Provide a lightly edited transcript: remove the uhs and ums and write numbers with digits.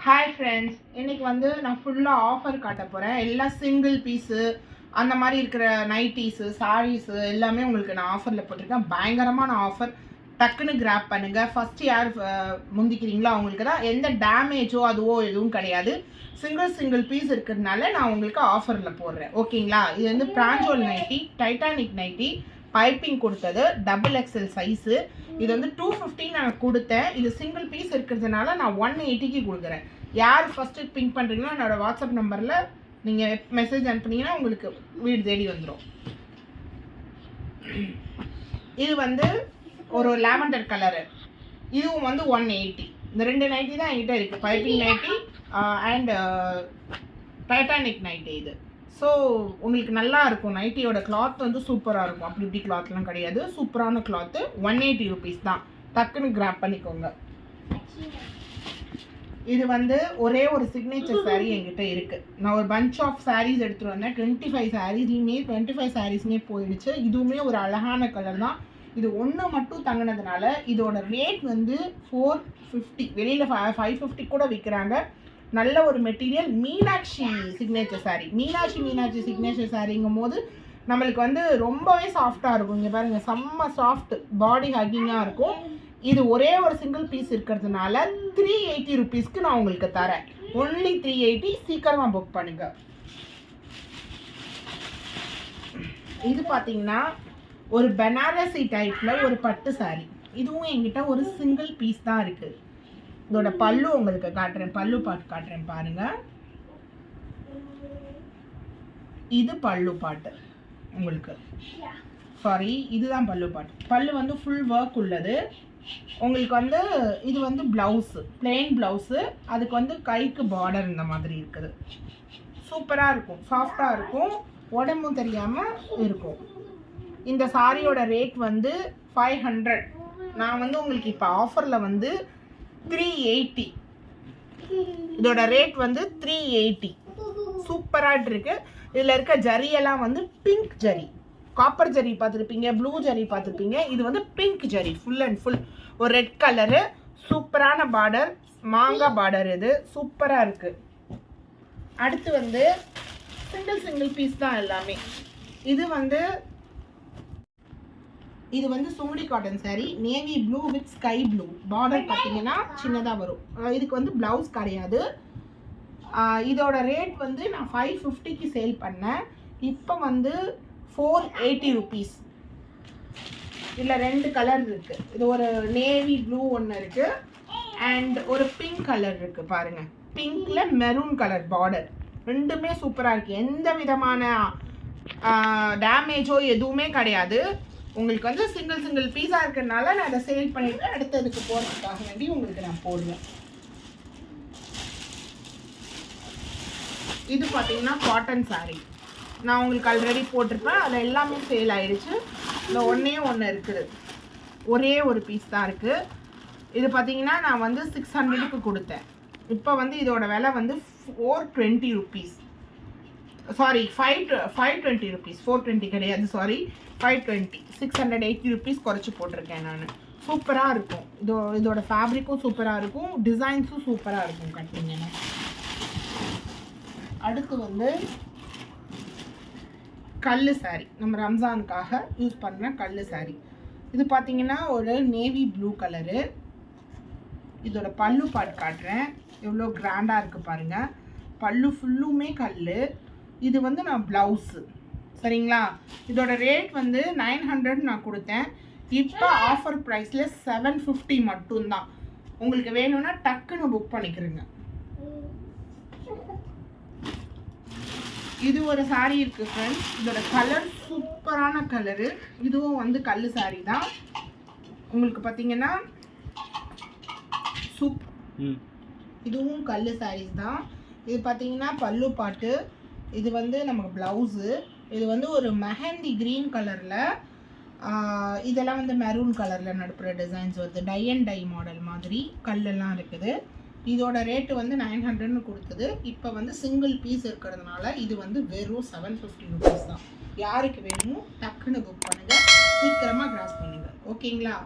Hi friends, இன்றைக்கி வந்து நான் ஃபுல்லாக ஆஃபர் காட்ட போகிறேன். எல்லாம் சிங்கிள் பீஸு அந்த மாதிரி இருக்கிற நைட்டீஸு சாரீஸு எல்லாமே உங்களுக்கு நான் ஆஃபரில் போட்டிருக்கேன். பயங்கரமான ஆஃபர். டக்குன்னு கிராப் பண்ணுங்கள். ஃபஸ்ட்டு யார் முந்திக்கிறீங்களோ அவங்களுக்கு தான். எந்த டேமேஜோ அதுவோ எதுவும் கிடையாது. சிங்கிள் பீஸ் இருக்கிறதுனால நான் உங்களுக்கு ஆஃபரில் போடுறேன். ஓகேங்களா? இது வந்து பிராஞ்சோல் நைட்டி, டைட்டானிக் நைட்டி, பைப்பிங் கொடுத்தது, XXL சைஸு. இது வந்து 250 நான் கொடுத்தேன். இது சிங்கிள் பீஸ் இருக்கிறதுனால நான் 180க்கு கொடுக்குறேன். யார் ஃபஸ்ட்டு பிங்க் பண்ணுறீங்களோ என்னோடய வாட்ஸ்அப் நம்பரில் நீங்கள் மெசேஜ் அனுப்புனீங்கன்னா உங்களுக்கு வீடு தேடி வந்துடும். இது வந்து ஒரு லாவெண்டர் கலரு. இதுவும் வந்து 180. இந்த 2 நைட்டி தான் என்கிட்ட இருக்குது. Piping nighty and Titanic nighty. இது ஸோ உங்களுக்கு நல்லா இருக்கும். நைட்டியோட கிளாத் வந்து சூப்பராக இருக்கும். அப்படி இப்படி கிளாத்லாம் கிடையாது. சூப்பரான கிளாத்து. 180 ருபீஸ் தான். டக்குன்னு கிராப் பண்ணிக்கோங்க. இது வந்து ஒரே ஒரு சிக்னேச்சர் சாரீ என்கிட்ட இருக்குது. நான் ஒரு பஞ்ச் ஆஃப் சாரீஸ் எடுத்துகிட்டு வந்தேன். 25 சாரீஸுமே 25 சாரீஸுமே போயிடுச்சு. இதுவுமே ஒரு அழகான கலர் தான். இது ஒன்று மட்டும் தங்கினதுனால இதோட ரேட் வந்து 450. வெளியில் 550 கூட விற்கிறாங்க. நல்ல ஒரு material. Meenakshi signature saree. Meenakshi signature சாரீங்கும் போது நம்மளுக்கு வந்து ரொம்பவே சாஃப்டாக இருக்கும். இங்கே பாருங்கள், செம்ம சாஃப்ட், பாடி ஹக்கிங்காக இருக்கும். இது ஒரே ஒரு சிங்கிள் பீஸ் இருக்கிறதுனால 380 ருபீஸ்க்கு நான் உங்களுக்கு தரேன். ஒன்லி 380. சீக்கிரமாக புக் பண்ணுங்க. இது பார்த்தீங்கன்னா ஒரு பனாரசி டைப்பில் ஒரு பட்டு சாரீ. இதுவும் என்கிட்ட ஒரு சிங்கிள் பீஸ் தான் இருக்குது. இதோட பல்லு உங்களுக்கு காட்டுறேன். பல்லு பாட்டு காட்டுறேன் பாருங்க. இது பல்லு பாட்டு உங்களுக்கு. சாரி, இதுதான் பல்லு பாட்டு. பல்லு வந்து ஃபுல் ஒர்க் உள்ளது. உங்களுக்கு வந்து இது வந்து ப்ளவுஸு, பிளெயின் ப்ளவுஸு. அதுக்கு வந்து கைக்கு பார்டர் இந்த மாதிரி இருக்குது. சூப்பராக இருக்கும், சாஃப்டாக இருக்கும், உடம்பும் தெரியாமல் இருக்கும். இந்த சாரியோட ரேட் வந்து 500. நான் வந்து உங்களுக்கு இப்போ ஆஃபரில் வந்து 380. இதோட ரேட் வந்து 380. சூப்பராக இருக்கு. இதில் இருக்க ஜரியெல்லாம் வந்து பிங்க் ஜரி. காப்பர் ஜரி பார்த்துருப்பீங்க, ப்ளூ ஜரி பார்த்துருப்பீங்க. இது வந்து pink zari, full and full. ஒரு ரெட் கலரு, சூப்பரான பார்டர், மாங்காய் பார்டர். இது சூப்பராக இருக்குது. அடுத்து வந்து சிங்கிள் பீஸ் தான் எல்லாமே. இது வந்து Sungudi cotton sari. Navy blue with sky blue. Border பார்த்தீங்கன்னா சின்னதாக வரும். இதுக்கு வந்து ப்ளவுஸ் கிடையாது. இதோட ரேட் வந்து நான் 550க்கு சேல் பண்ணேன். இப்போ வந்து 480 ருபீஸ். இதில் 2 கலர் இருக்குது. இது ஒரு நேவி ப்ளூ ஒன்று இருக்குது அண்ட் ஒரு பிங்க் கலர் இருக்குது பாருங்கள். பிங்க்கில் மெரூன் கலர் பார்டர். ரெண்டுமே சூப்பராக இருக்குது. எந்த விதமான டேமேஜோ எதுவுமே கிடையாது. உங்களுக்கு வந்து சிங்கிள் பீஸாக இருக்கிறதுனால நான் அதை சேல் பண்ணிவிட்டு அடுத்ததுக்கு போகிறதுக்காக வேண்டி உங்களுக்கு நான் போடுவேன். இது பார்த்தீங்கன்னா காட்டன் சாரீ. நான் உங்களுக்கு ஆல்ரெடி போட்டிருப்பேன். அதில் எல்லாமே சேல் ஆயிடுச்சு. இந்த ஒன்று இருக்குது. ஒரே ஒரு பீஸ் தான் இருக்குது. இது பார்த்தீங்கன்னா நான் வந்து 600க்கு கொடுத்தேன். இப்போ வந்து இதோட விலை வந்து 420 ருபீஸ். Sorry, 520 rupees. 420 கிடையாது, சாரி, 520. 680 ருபீஸ் குறைச்சி போட்டிருக்கேன் நான். சூப்பராக இருக்கும். இதோட ஃபேப்ரிக்கும் சூப்பராக இருக்கும், டிசைன்ஸும் சூப்பராக இருக்கும் கட்டிங்கன்னா. அடுத்து வந்து கல்லு சாரீ. நம்ம ரம்ஜானுக்காக யூஸ் பண்ண கல்லு சாரீ. இது பார்த்தீங்கன்னா ஒரு நேவி ப்ளூ கலரு. இதோட பல்லு பாட்டு காட்டுறேன். எவ்வளோ கிராண்டாக இருக்குது பாருங்கள். பல்லு ஃபுல்லுமே கல். இது வந்து நான் ப்ளவுஸு, சரிங்களா? இதோட ரேட் வந்து 900 நான் கொடுத்தேன். இப்போ ஆஃபர் ப்ரைஸில் 750 மட்டும்தான். உங்களுக்கு வேணும்னா டக்குன்னு புக் பண்ணிக்கிறேங்க. இது ஒரு சாரீ இருக்குது ஃப்ரெண்ட்ஸ். இதோட கலர் சூப்பரான கலரு. இதுவும் வந்து கல் சாரீ தான். உங்களுக்கு பார்த்தீங்கன்னா இதுவும் கல் சாரீஸ் தான். இது பார்த்தீங்கன்னா பல்லு பாட்டு. இது வந்து நமக்கு ப்ளவுஸு. இது வந்து ஒரு மெஹந்தி க்ரீன் கலரில், இதெல்லாம் வந்து மெரூன் கலரில் நடுப்புற டிசைன்ஸ் வருது. டை அண்ட் டை மாடல் மாதிரி கல்லெல்லாம் இருக்குது. இதோட ரேட்டு வந்து 900ன்னு கொடுத்தது. இப்போ வந்து சிங்கிள் பீஸ் இருக்கிறதுனால இது வந்து வெறும் 750 ருபீஸ் தான். யாருக்கு வேணுமோ டக்குன்னு புக் பண்ணுங்கள். சீக்கிரமாக கிராஸ் பண்ணுங்கள். ஓகேங்களா?